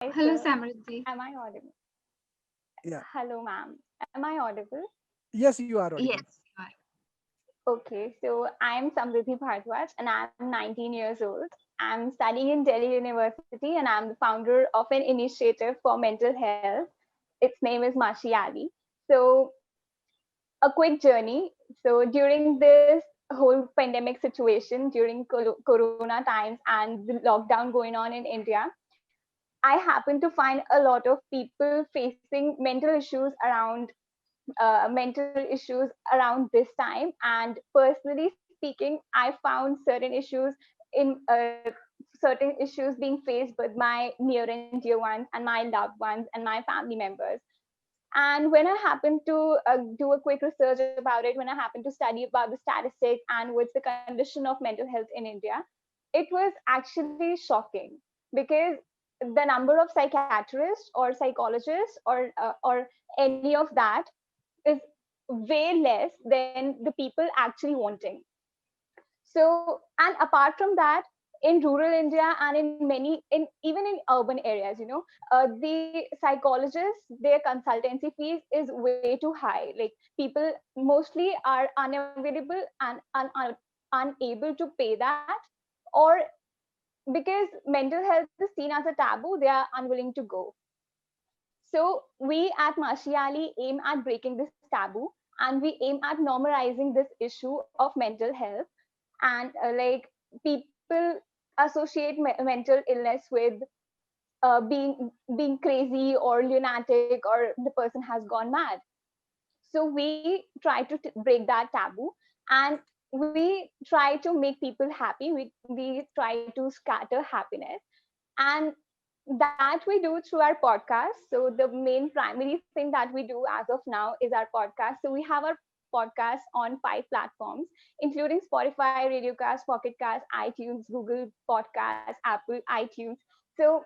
Hi, Hello, sir. Samriddhi. Am I audible? Yeah. Hello, ma'am. Am I audible? Yes, you are audible. Yes, you are. Okay, so I'm Samriddhi Bhardwaj and I'm 19 years old. I'm studying in Delhi University and I'm the founder of an initiative for mental health. Its name is Mashi Ali. So, a quick journey. So, during this whole pandemic situation, during Corona times and the lockdown going on in India, I happen to find a lot of people facing mental issues around this time. And personally speaking, I found certain issues being faced with my near and dear ones and my loved ones and my family members. And when I happened to do a quick research about it, when I happened to study about the statistics and what's the condition of mental health in India, it was actually shocking because the number of psychiatrists or psychologists or any of that is way less than the people actually wanting. So, and apart from that, in rural India and in many, in even in urban areas, the psychologists, their consultancy fees is way too high. Like people mostly are unavailable and unable to pay that, or because mental health is seen as a taboo, they are unwilling to go. So we at Mashiali aim at breaking this taboo, and we aim at normalizing this issue of mental health. And like people associate mental illness with being crazy or lunatic, or the person has gone mad. So we try to break that taboo, and we try to make people happy. We try to scatter happiness, and that we do through our podcast. So the main primary thing that we do as of now is our podcast. So we have our podcast on 5 platforms, including Spotify, Radiocast, Pocketcast, iTunes, Google Podcast, Apple, iTunes. So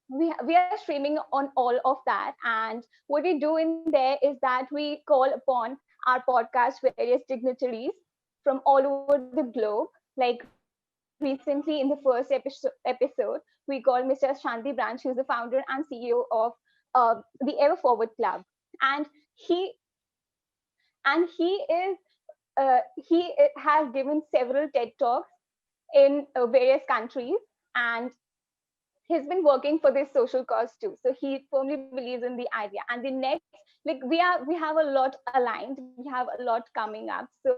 we are streaming on all of that, and what we do in there is that we call upon our podcast various dignitaries from all over the globe. Like recently in the first episode, we call Mr. Shanti Branch, who's the founder and CEO of the Ever Forward Club. And he he is has given several TED talks in various countries, and he's been working for this social cause too. So he firmly believes in the idea. And the next, like we have a lot aligned. We have a lot coming up. So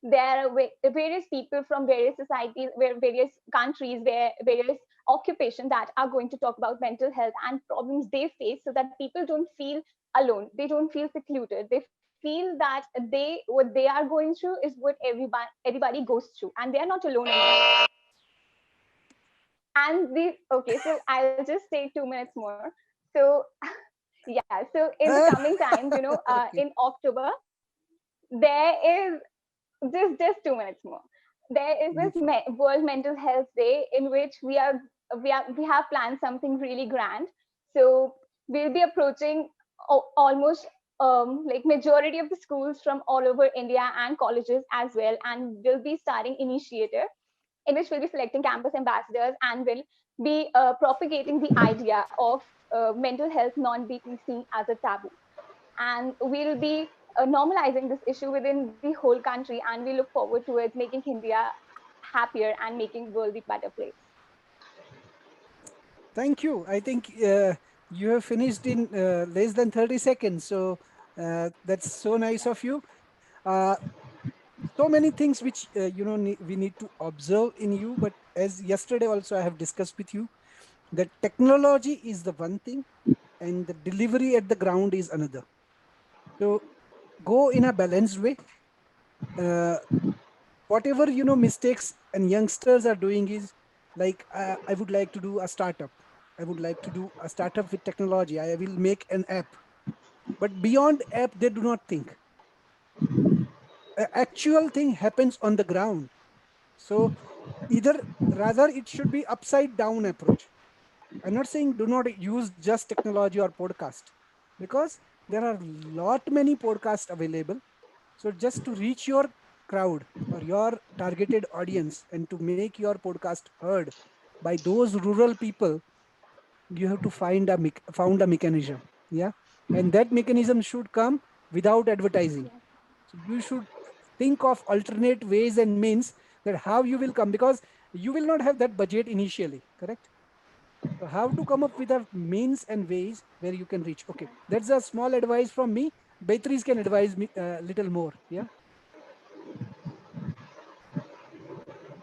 there are various people from various societies, where various countries, where various occupations that are going to talk about mental health and problems they face, so that people don't feel alone. They don't feel secluded. They feel that what they are going through is what everybody goes through, and they are not alone in it. And the okay, so I'll just take 2 minutes more. So yeah, so in the coming times, Okay. in October, there is just 2 minutes more. There is No this problem. World Mental Health Day, in which we have planned something really grand. So we'll be approaching almost like majority of the schools from all over India and colleges as well, and we'll be starting initiative in which we'll be selecting campus ambassadors and will be propagating the idea of mental health not being seen as a taboo. And we'll be normalizing this issue within the whole country, and we look forward towards making India happier and making world a better place. Thank you. I think you have finished in less than 30 seconds. So that's so nice of you. Uh, so many things which, we need to observe in you. But as yesterday also I have discussed with you, that technology is the one thing and the delivery at the ground is another. So go in a balanced way. Uh, Whatever mistakes and youngsters are doing is like, I would like to do a startup. I would like to do a startup with technology. I will make an app. But beyond app, they do not think. Actual thing happens on the ground. So either, rather, it should be upside down approach. I'm not saying do not use just technology or podcast, because there are lot many podcasts available. So just to reach your crowd or your targeted audience and to make your podcast heard by those rural people, you have to found a mechanism. Yeah, and that mechanism should come without advertising. Yes. So you should think of alternate ways and means that how you will come, because you will not have that budget initially, correct? So how to come up with a means and ways where you can reach. Okay, that's a small advice from me. Beatrice can advise me a little more. Yeah,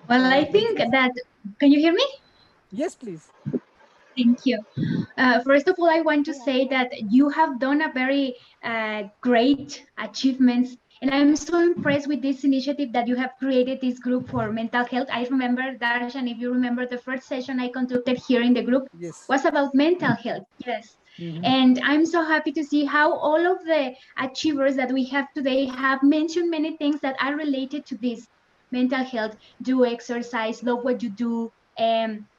Well, I think Beatrice. that, can you hear me? Yes, please. Thank you. First of all, I want to Yes. say that you have done a very great achievements, and I'm so impressed with this initiative that you have created this group for mental health. I remember, Darshan, if you remember, the first session I conducted here in the group Yes. was about mental health. Yes, Hmm. and I'm so happy to see how all of the achievers that we have today have mentioned many things that are related to this mental health. Do exercise, love what you do,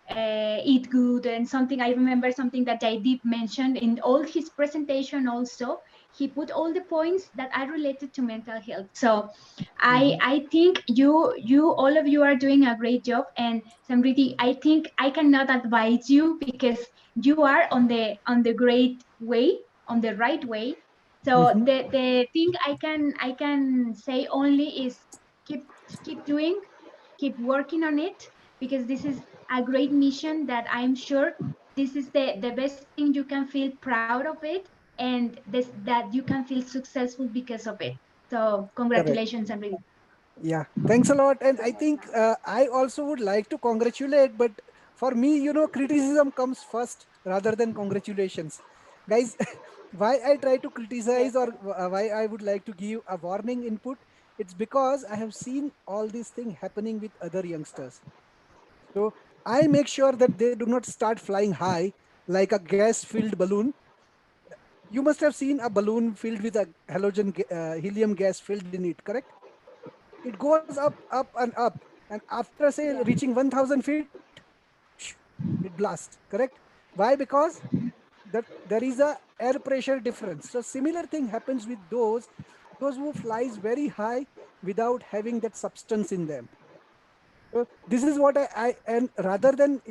eat good, and something I remember, something that Jaideep mentioned in all his presentation also. He put all the points that are related to mental health. So Hmm. I think you all of you are doing a great job. And Samriti, I think I cannot advise you because you are on the great way, on the right way. So Hmm. the thing I can say only is keep keep doing, keep working on it, because this is a great mission that I'm sure this is the best thing you can feel proud of it, and this that you can feel successful because of it. So Correct. congratulations, Amrita. Yeah, thanks a lot. And I think I also would like to congratulate, but for me, criticism comes first rather than congratulations. Guys, why I try to Yes. criticize, or why I would like to give a warning input, it's because I have seen all these things happening with other youngsters. So I make sure that they do not start flying high like a gas filled balloon. You must have seen a balloon filled with a helium gas filled in it, correct? It goes up, up, and up. And after, say, Yes. reaching 1,000 feet, it blasts, correct? Why? Because that there is a air pressure difference. So similar thing happens with those who flies very high without having that substance in them. So this is what I and rather than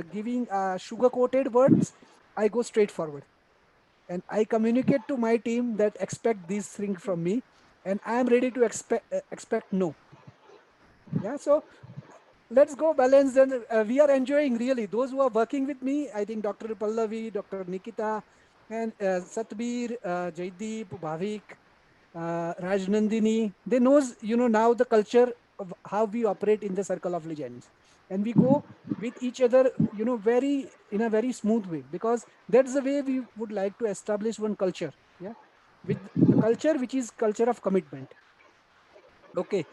giving sugar coated words, I go straight forward and I communicate to my team that expect these things from me, and I am ready to expect no. Yeah, so let's go balanced, and we are enjoying really those who are working with me. I think Dr. Pallavi, Dr. Nikita, and Satbir, Jaideep, Bhavik, Rajnandini. They knows now the culture of how we operate in the circle of legends, and we go with each other very in a very smooth way, because that's the way we would like to establish one culture. Yeah, with the culture which is culture of commitment. Okay.